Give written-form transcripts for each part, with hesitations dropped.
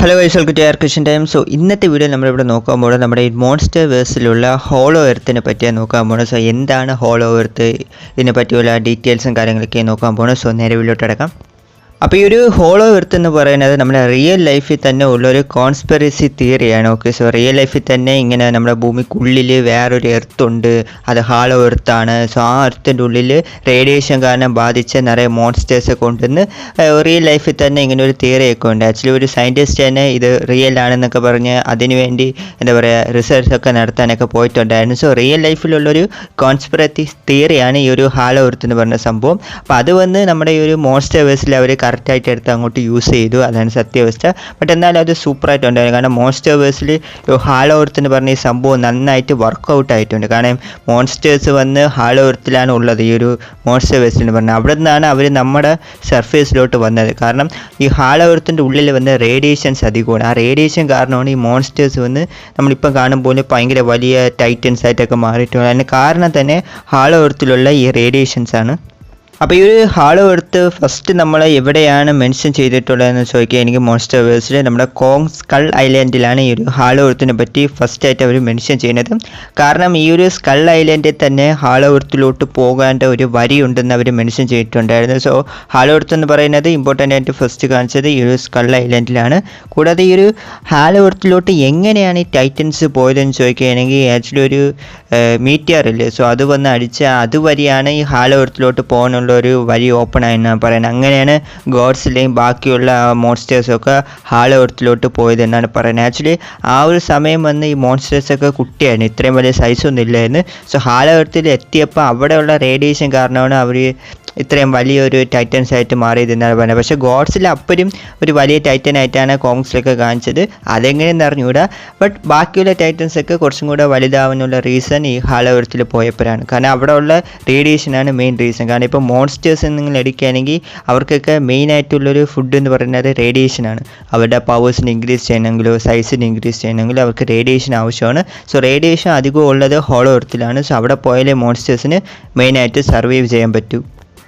Hello guys, welcome to question time. So ഇന്നത്തെ video നമ്മളിവിടെ നോക്കാൻ പോകുന്നത് നമ്മുടെ ഈ മോൺസ്റ്റർ വേഴ്സിലുള്ള ഹോളോ എർത്തിനെ പറ്റിയാണ് നോക്കാൻ പോകുന്നത്. സോ എന്താണ് ഹോളോ എർത്ത്, ഇതിനെ പറ്റിയുള്ള ഡീറ്റെയിൽസും കാര്യങ്ങളൊക്കെ നോക്കാൻ പോകുന്നത്. സോ നേരെ വീഡിയോട്ട് അടക്കാം. അപ്പോൾ ഈ ഒരു ഹോളോ എർത്ത് എന്ന് പറയുന്നത് നമ്മുടെ റിയൽ ലൈഫിൽ തന്നെ ഉള്ളൊരു കോൺസ്പിറസി തിയറിയാണ്. ഓക്കെ, സോ റിയൽ ലൈഫിൽ തന്നെ ഇങ്ങനെ നമ്മുടെ ഭൂമിക്കുള്ളിൽ വേറൊരു എർത്തുണ്ട്, അത് ഹോളോ എർത്താണ്. സോ ആ എർത്തിൻ്റെ ഉള്ളിൽ റേഡിയേഷൻ കാരണം ബാധിച്ച നിറയെ മോൺസ്റ്റേഴ്സ് കൊണ്ടുവന്ന് റിയൽ ലൈഫിൽ തന്നെ ഇങ്ങനെ ഒരു തിയറിയൊക്കെ ഉണ്ട്. ആക്ച്വലി ഒരു സയൻറ്റിസ്റ്റ് തന്നെ ഇത് റിയൽ ആണെന്നൊക്കെ പറഞ്ഞ് അതിനുവേണ്ടി എന്താ പറയുക റിസർച്ചൊക്കെ നടത്താനൊക്കെ പോയിട്ടുണ്ടായിരുന്നു. സോ റിയൽ ലൈഫിലുള്ളൊരു കോൺസ്പിറസി തിയറിയാണ് ഈ ഒരു ഹോളോ എർത്ത് എന്ന് പറഞ്ഞ സംഭവം. അപ്പോൾ അത് വന്ന് നമ്മുടെ ഈ ഒരു മോൺസ്റ്റർ വേഴ്സിൽ അവർ കറക്റ്റായിട്ട് എടുത്ത് അങ്ങോട്ട് യൂസ് ചെയ്തു, അതാണ് സത്യാവസ്ഥ. ബട്ട് എന്നാലും അത് സൂപ്പറായിട്ടുണ്ടായിരുന്നു. കാരണം മോൺസ്റ്റർ വേഴ്സിൽ ഹോളോ എർത്ത് എന്ന് പറഞ്ഞ ഈ സംഭവം നന്നായിട്ട് വർക്കൗട്ട് ആയിട്ടുണ്ട്. കാരണം മോൺസ്റ്റേഴ്സ് വന്ന് ഹോളോ എർത്തിലാണ് ഉള്ളത്, ഈ ഒരു മോൺസ്റ്റർ വേഴ്സിൽ എന്ന് പറഞ്ഞാൽ അവിടെ നിന്നാണ് അവർ നമ്മുടെ സർഫേസിലോട്ട് വന്നത്. കാരണം ഈ ഹോളോ എർത്തിൻ്റെ ഉള്ളിൽ വന്ന് റേഡിയേഷൻസ് അധികമാണ്. ആ റേഡിയേഷൻ കാരണമാണ് ഈ മോൺസ്റ്റേഴ്സ് വന്ന് നമ്മളിപ്പം കാണുമ്പോൾ ഭയങ്കര വലിയ ടൈറ്റൻസ് ആയിട്ടൊക്കെ മാറിയിട്ടുണ്ട്. അതിന് കാരണം തന്നെ ഹോളോ എർത്തിലുള്ള ഈ റേഡിയേഷൻസ് ആണ്. അപ്പോൾ ഈ ഒരു ഹോളോ എർത്ത് ഫസ്റ്റ് നമ്മൾ എവിടെയാണ് മെൻഷൻ ചെയ്തിട്ടുള്ളതെന്ന് ചോദിക്കുക, എനിക്ക് മോൺസ്റ്റർ വേഴ്സിൽ നമ്മുടെ കോങ് സ്കൾ ഐലൻഡിലാണ് ഈ ഒരു ഹോളോ എർത്തിനെ പറ്റി ഫസ്റ്റായിട്ട് അവർ മെൻഷൻ ചെയ്യുന്നത്. കാരണം ഈ ഒരു സ്കൾ ഐലൻഡിൽ തന്നെ ഹോളോ എർത്തിലോട്ട് പോകേണ്ട ഒരു വരി ഉണ്ടെന്ന് അവർ മെൻഷൻ ചെയ്തിട്ടുണ്ടായിരുന്നു. സോ ഹോളോ എർത്ത് എന്ന് പറയുന്നത് ഇമ്പോർട്ടൻ്റ് ആയിട്ട് ഫസ്റ്റ് കാണിച്ചത് ഈ ഒരു സ്കൾ ഐലൻഡിലാണ്. കൂടാതെ ഈ ഒരു ഹോളോ എർത്തിലോട്ട് എങ്ങനെയാണ് ഈ ടൈറ്റൻസ് പോയതെന്ന് ചോദിക്കുകയാണെങ്കിൽ ആക്ച്വലി ഒരു മീറ്റിയർ ഇല്ലേ, സോ അത് വന്ന് അടിച്ച അതുവഴിയാണ് ഈ ഹോളോ എർത്തിലോട്ട് പോകാനുള്ള ഒരു വഴി ഓപ്പൺ ആയെന്നാണ് പറയുന്നത്. അങ്ങനെയാണ് ഗോഡ്സിലെയും ബാക്കിയുള്ള മോൺസ്റ്റേഴ്സൊക്കെ ഹോളോ എർത്തിലോട്ട് പോയത് എന്നാണ് പറയുന്നത്. ആക്ച്വലി ആ ഒരു സമയം വന്ന് ഈ മോൺസ്റ്റേഴ്സൊക്കെ കുട്ടിയായിരുന്നു, ഇത്രയും വലിയ സൈസൊന്നും ഇല്ലായിരുന്നു. സോ ഹോളോ എർത്തിൽ എത്തിയപ്പോൾ അവിടെയുള്ള റേഡിയേഷൻ കാരണമാണ് അവർ ഇത്രയും വലിയൊരു ടൈറ്റൻസ് ആയിട്ട് മാറിയതെന്നാണ് പറയുന്നത്. പക്ഷേ ഗോഡ്സിൽ അപ്പോഴും ഒരു വലിയ ടൈറ്റൻ ആയിട്ടാണ് കോമിക്സിലൊക്കെ കാണിച്ചത്, അതെങ്ങനെയെന്ന് അറിഞ്ഞുകൂടാ. ബട്ട് ബാക്കിയുള്ള ടൈറ്റൻസൊക്കെ കുറച്ചും കൂടെ വലുതാവാനുള്ള റീസൺ ഈ ഹോളോ എർത്തിൽ പോയപ്പോഴാണ്. കാരണം അവിടെ ഉള്ള റേഡിയേഷനാണ് മെയിൻ റീസൺ. കാരണം ഇപ്പോൾ മോൺസ്റ്റേഴ്സ് നിങ്ങൾ എടുക്കുകയാണെങ്കിൽ അവർക്കൊക്കെ മെയിനായിട്ടുള്ളൊരു ഫുഡ് എന്ന് പറയുന്നത് റേഡിയേഷനാണ്. അവരുടെ പവേഴ്സിന് ഇൻക്രീസ് ചെയ്യണമെങ്കിലോ സൈസിന് ഇൻക്രീസ് ചെയ്യണമെങ്കിലോ അവർക്ക് റേഡിയേഷൻ ആവശ്യമാണ്. സോ റേഡിയേഷൻ അധികം ഉള്ളത് ഹോളോ എർത്തിലാണ്. സോ അവിടെ പോയാലേ മോൺസ്റ്റേഴ്സിന് മെയിനായിട്ട് സർവൈവ് ചെയ്യാൻ പറ്റൂ.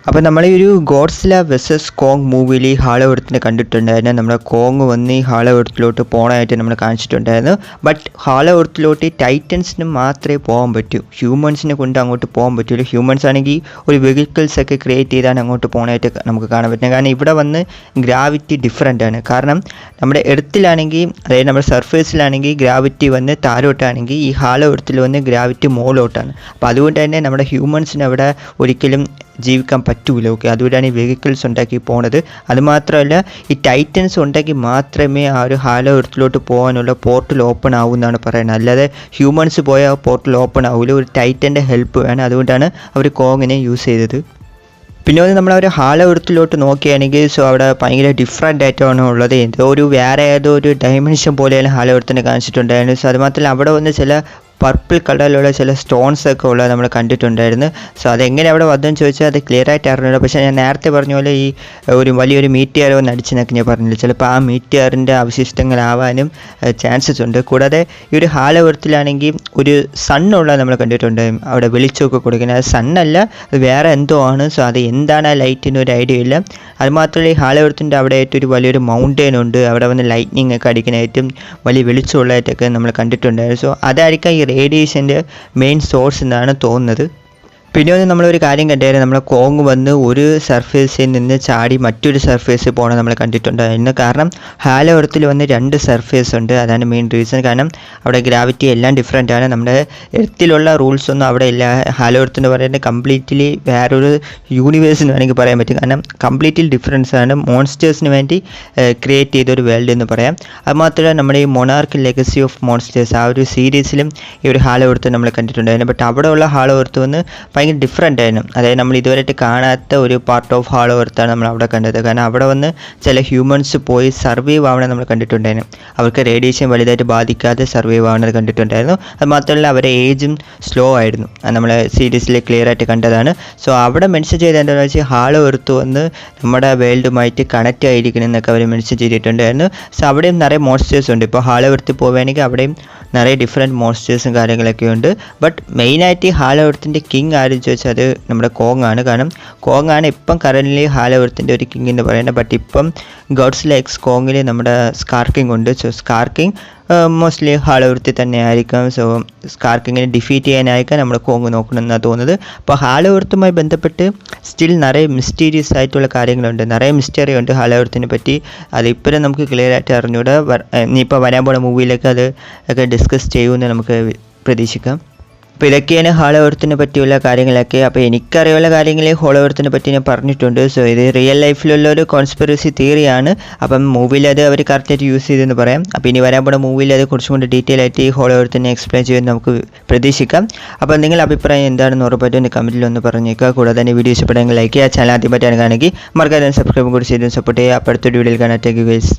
അപ്പോൾ നമ്മൾ ഈ ഒരു ഗോഡ്സില വെസസ് കോങ് മൂവിയിൽ ഈ ഹോളോ എർത്തിനെ കണ്ടിട്ടുണ്ടായിരുന്നു. നമ്മുടെ കോങ് വന്ന് ഈ ഹോളോ എർത്തിലോട്ട് പോകാനായിട്ട് നമ്മൾ കാണിച്ചിട്ടുണ്ടായിരുന്നു. ബട്ട് ഹോളോ എർത്തിലോട്ട് ടൈറ്റൻസിന് മാത്രമേ പോകാൻ പറ്റൂ, ഹ്യൂമൻസിനെ കൊണ്ട് അങ്ങോട്ട് പോകാൻ പറ്റില്ല. ഹ്യൂമൻസ് ആണെങ്കിൽ ഒരു വെഹിക്കിൾസ് ഒക്കെ ക്രിയേറ്റ് ചെയ്താണ് അങ്ങോട്ട് പോകാനായിട്ട് നമുക്ക് കാണാൻ പറ്റുന്നത്. കാരണം ഇവിടെ വന്ന് ഗ്രാവിറ്റി ഡിഫറെൻ്റ് ആണ്. കാരണം നമ്മുടെ എർത്തിലാണെങ്കിൽ, അതായത് നമ്മുടെ സർഫേസിലാണെങ്കിൽ ഗ്രാവിറ്റി വന്ന് താഴോട്ടാണെങ്കിൽ ഈ ഹോളോ എർത്തിൽ വന്ന് ഗ്രാവിറ്റി മുകളിലോട്ടാണ്. അപ്പോൾ അതുകൊണ്ട് തന്നെ നമ്മുടെ ഹ്യൂമൻസിന് അവിടെ ഒരിക്കലും ജീവിക്കാൻ പറ്റൂല. ഓക്കെ, അതുകൊണ്ടാണ് ഈ വെഹിക്കിൾസ് ഉണ്ടാക്കി പോണത്. അതുമാത്രമല്ല ഈ ടൈറ്റൻസ് ഉണ്ടെങ്കിൽ മാത്രമേ ആ ഒരു ഹോളോ എർത്തിലോട്ട് പോകാനുള്ള പോർട്ടൽ ഓപ്പൺ ആവുമെന്നാണ് പറയുന്നത്. അല്ലാതെ ഹ്യൂമൻസ് പോയാൽ പോർട്ടൽ ഓപ്പൺ ആവില്ല, ഒരു ടൈറ്റൻ്റെ ഹെൽപ്പ് വേണം. അതുകൊണ്ടാണ് അവർ കോങ്ങിനെ യൂസ് ചെയ്തത്. പിന്നെ ഒന്ന് നമ്മൾ ഒരു ഹോളോ എർത്തിലോട്ട് നോക്കുകയാണെങ്കിൽ സോ അവിടെ ഭയങ്കര ഡിഫറെൻ്റ് ആയിട്ടാണ് ഉള്ളത്. ഏതോ ഒരു ഡയമെൻഷൻ പോലെയാണ് ഹോളോ എർത്തിനെ കാണിച്ചിട്ടുണ്ടായിരുന്നു. സോ അതുമാത്രമല്ല അവിടെ വന്ന് ചില പർപ്പിൾ കളറിലുള്ള ചില സ്റ്റോൺസ് ഒക്കെ ഉള്ളത് നമ്മൾ കണ്ടിട്ടുണ്ടായിരുന്നു. സോ അതെങ്ങനെ അവിടെ വന്നെന്ന് ചോദിച്ചാൽ അത് ക്ലിയർ ആയിട്ട് അറിഞ്ഞില്ല. പക്ഷേ ഞാൻ നേരത്തെ പറഞ്ഞ പോലെ ഈ ഒരു വലിയൊരു മീറ്റിയർ വന്ന് അടിച്ചെന്നൊക്കെ ഞാൻ പറഞ്ഞില്ല, ചിലപ്പോൾ ആ മീറ്റിയറിൻ്റെ അവശിഷ്ടങ്ങളാവാനും ചാൻസസ് ഉണ്ട്. കൂടാതെ ഈ ഒരു ഹോളോ എർത്തിലാണെങ്കിൽ ഒരു സണ്ണുള്ളത് നമ്മൾ കണ്ടിട്ടുണ്ട്, അവിടെ വെളിച്ചമൊക്കെ കൊടുക്കുന്നത്. അത് സണ്ണല്ല, അത് വേറെ എന്തോ ആണ്. സോ അത് എന്താണ് ആ ലൈറ്റിന് ഒരു ഐഡിയ ഇല്ല. അതുമാത്രമല്ല ഈ ഹോളോ എർത്തിൻ്റെ അവിടെ ആയിട്ടൊരു വലിയൊരു മൗണ്ടെയിൻ ഉണ്ട്, അവിടെ വന്ന് ലൈറ്റ്നിങ് ഒക്കെ അടിക്കുന്ന ഏറ്റവും വലിയ വെളിച്ചമുള്ളതായിട്ടൊക്കെ നമ്മൾ കണ്ടിട്ടുണ്ടായിരുന്നു. സോ അതായിരിക്കാം ഈ റേഡിയേഷൻ്റെ മെയിൻ സോഴ്സ് എന്നാണ് തോന്നുന്നത്. പിന്നെ ഒന്ന് നമ്മളൊരു കാര്യം കണ്ടായിരുന്നു, നമ്മളെ കോങ് വന്ന് ഒരു സർഫേസിൽ നിന്ന് ചാടി മറ്റൊരു സർഫേസിൽ പോകണം നമ്മൾ കണ്ടിട്ടുണ്ടായിരുന്നു. കാരണം ഹോളോ എർത്തിൽ വന്ന് 2 സർഫേസ് ഉണ്ട്, അതാണ് മെയിൻ റീസൺ. കാരണം അവിടെ ഗ്രാവിറ്റി എല്ലാം ഡിഫറെൻ്റ് ആണ്. നമ്മുടെ എർത്തിലുള്ള റൂൾസ് ഒന്നും അവിടെ ഇല്ല. ഹോളോ എർത്ത് എന്ന് പറയുന്നത് കംപ്ലീറ്റ്ലി വേറൊരു യൂണിവേഴ്സിന് വേണമെങ്കിൽ പറയാൻ പറ്റും. കാരണം കംപ്ലീറ്റ്ലി ഡിഫറൻസ് ആണ്, മോൺസ്റ്റേഴ്സിന് വേണ്ടി ക്രിയേറ്റ് ചെയ്തൊരു വേൾഡ് എന്ന് പറയാം. അതുമാത്രമല്ല നമ്മുടെ ഈ മൊണാർക്ക് ലെഗസി ഓഫ് മോൺസ്റ്റേഴ്സ് ആ ഒരു സീരീസിലും ഈ ഒരു ഹോളോ എർത്ത് നമ്മൾ കണ്ടിട്ടുണ്ടായിരുന്നു. ബട്ട് അവിടെയുള്ള ഹോളോ എർത്ത് വന്ന് ഭയങ്കര ഡിഫറെൻ്റ് ആയിരുന്നു. അതായത് നമ്മൾ ഇതുവരെയായിട്ട് കാണാത്ത ഒരു പാർട്ട് ഓഫ് ഹോളോ എർത്താണ് നമ്മൾ അവിടെ കണ്ടത്. കാരണം അവിടെ വന്ന് ചില ഹ്യൂമൻസ് പോയി സർവൈവ് ആവണം നമ്മൾ കണ്ടിട്ടുണ്ടായിരുന്നു. അവർക്ക് റേഡിയേഷൻ വലുതായിട്ട് ബാധിക്കാതെ സർവൈവ് ആവുന്നത് കണ്ടിട്ടുണ്ടായിരുന്നു. അത് മാത്രമല്ല അവരുടെ ഏജും സ്ലോ ആയിരുന്നു, നമ്മൾ സീരീസിൽ ക്ലിയർ ആയിട്ട് കണ്ടതാണ്. സോ അവിടെ മെൻഷൻ ചെയ്ത് എന്താണെന്ന് വെച്ചാൽ ഹോളോ എർത്ത് വന്ന് നമ്മുടെ വേൾഡുമായിട്ട് കണക്റ്റ് ആയിരിക്കണം എന്നൊക്കെ അവർ മെൻഷൻ ചെയ്തിട്ടുണ്ടായിരുന്നു. സോ അവിടെയും നിറയെ മോൺസ്റ്റേഴ്സ് ഉണ്ട്. ഇപ്പോൾ ഹോളോ എർത്തിൽ പോവുകയാണെങ്കിൽ അവിടെയും നിറയെ ഡിഫറെൻറ്റ് മോൺസ്റ്റേഴ്സും കാര്യങ്ങളൊക്കെ ഉണ്ട്. ബട്ട് മെയിനായിട്ട് ഈ ഹോളോ എർത്തിൻ്റെ കിങ് ആര് ആരും ചോദിച്ചാൽ അത് നമ്മുടെ കോങ് ആണ്. കാരണം കോങ് ആണ് ഇപ്പം കറൻ്റ്ലി ഹാലോ എർത്തിൻ്റെ ഒരു കിങ് എന്ന് പറയുന്നത്. ബട്ട് ഇപ്പം ഗോഡ്സിലെ എക്സ് കോങ്ങിൽ നമ്മുടെ സ്കാർക്കിംഗ് ഉണ്ട്. സോ സ്കാർക്കിംഗ് മോസ്റ്റ്ലി ഹാലോ എർത്തിൽ തന്നെ ആയിരിക്കാം. സോ സ്കാർക്കിങ്ങിനെ ഡിഫീറ്റ് ചെയ്യാനായിരിക്കാം നമ്മൾ കോങ് നോക്കണമെന്നാണ് തോന്നുന്നത്. അപ്പോൾ ഹാലോ എർത്തുമായി ബന്ധപ്പെട്ട് സ്റ്റിൽ നിറയെ മിസ്റ്റീരിയസ് ആയിട്ടുള്ള കാര്യങ്ങളുണ്ട്, നിറയെ മിസ്റ്ററി ഉണ്ട് ഹാലോ എർത്തിനെ പറ്റി. അതിപ്പോഴും നമുക്ക് ക്ലിയർ ആയിട്ട് അറിഞ്ഞൂടെ. ഇനിയിപ്പോൾ വരാൻ പോകുന്ന മൂവിയിലേക്ക് അത് ഒക്കെ ഡിസ്കസ് ചെയ്യുമെന്ന് നമുക്ക് പ്രതീക്ഷിക്കാം. അപ്പോൾ ഇതൊക്കെയാണ് ഹാലോ എർത്തിനെ പറ്റിയുള്ള കാര്യങ്ങളൊക്കെ. അപ്പോൾ എനിക്കറിയുള്ള കാര്യങ്ങൾ ഹാലോ എർത്തിനെ പറ്റി ഞാൻ പറഞ്ഞിട്ടുണ്ട്. സോ ഇത് റിയൽ ലൈഫിലുള്ള ഒരു കോൺസ്പിറസി തിയറിയാണ്. അപ്പം മൂവിയിൽ അത് അവർ കറക്റ്റായിട്ട് യൂസ് ചെയ്തെന്ന് പറയാം. അപ്പോൾ ഇനി വരാൻ പോകുന്ന മൂവിയിൽ അത് കുറച്ചും കൂടി ഡീറ്റെയിൽ ആയിട്ട് ഈ ഹാലോ എർത്തിനെ എക്സ്പ്ലെയിൻ ചെയ്യുമെന്ന് നമുക്ക് പ്രതീക്ഷിക്കാം. അപ്പോൾ നിങ്ങളുടെ അഭിപ്രായം എന്താണെന്ന് ഉറപ്പായിട്ടും കമൻറ്റിൽ ഒന്ന് പറഞ്ഞേക്കുക. കൂടാതെ തന്നെ വീഡിയോ ഇഷ്ടപ്പെടുമെങ്കിൽ ലൈക്ക് ചെയ്യുക. ചാനൽ ആദ്യമായിട്ടാണ് കാണുമെങ്കിൽ മറക്കാതെ സബ്സ്ക്രൈബ് കൂടി ചെയ്ത് സപ്പോർട്ട് ചെയ്യുക. അപ്പോൾ അടുത്തൊരു വീഡിയോയിൽ കാണാം. Thank you guys.